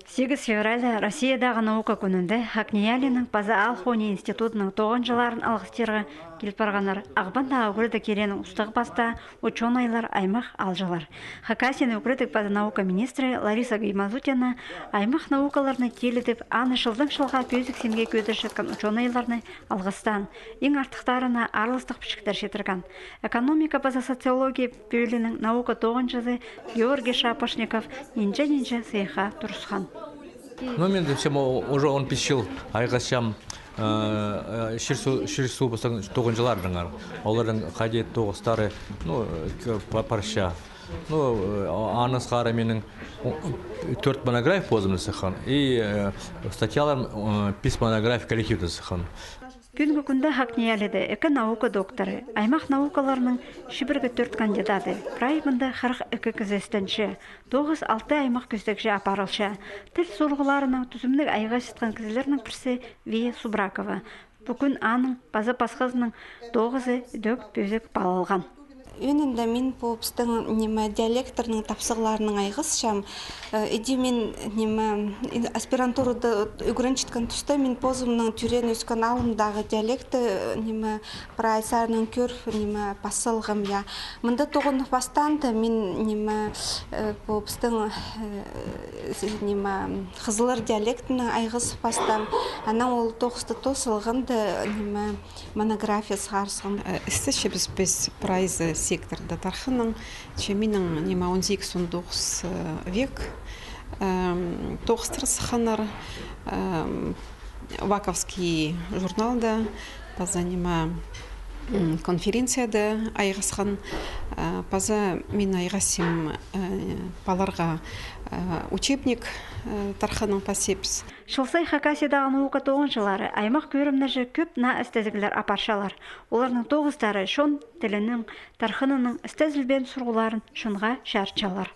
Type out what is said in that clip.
8 февраль Россиядағы наука күнінде Хакниялинің Паза Алхони институтының 9 жыларын алғыстырға келіп барғанар. Ағбанда Аугрыда керенің ұстығы баста ученыйлар аймақ алжалар. Хакасияны Украдық Паза наука министрі Лариса Гаймазутяна аймақ наукаларны теледіп, аны жылдың жылға пөзік семге көді шеткен ученыйларны алғыстан, ең артықтарына арылыстық пішіктер шетірген. Экономика Паза социология бөлінің наука 9 жылы Георгий Шапошников нинче сейха тұрысқан. Ну, мен всем уже он пищил, айгасям ширсу бастан 9 жылардыңар. Олардың қадет 9 стары, ну, парша. Ну, аныс қара менің 4 монография позымны сыхан и статьяларым 5 монография коллективді сыхан. Күнгі күнді Хакниялиді екі наука докторы, аймақ наукаларының 4 кандидаты, праймында 42 кізестінші, 9-6 аймақ көстекші апарылшы. Тіл сұрғыларының түзімдік айға шытқан кізілерінің бірсі Вия Субракова. Бүгін аның базы пасқызының 9-ы дөк бөзік балалған. Önünde min popstın nime dialektorның tapsıqlarının ayğısşam. Idi min nime aspiranturada öğrençitken tusta min pozumның türen öskan alımдағы диалекты nime praysarның körf nime pasılğım ya. Mında toğun bastandı min nime popstın nime Xızılır dialektinin ayğısı pastam. Ana ol toğısты tosılğındı nime monografия сарсın. Истече без прайзы секторда тархының чеминің нема 18-19 век тоғыстыр сықанар Ваковский журналда паза нема конференцияда айғасқан паза мен айғасым баларға учебник тарханың пасепс. Шылсай Хакасиядағы наука 9 жылары аймақ көрімнәжі көп на істезігілер апаршалар. Оларның 9-тары шон тілінің, тархынының істезілбен сұрғыларын шынға шәрчалар.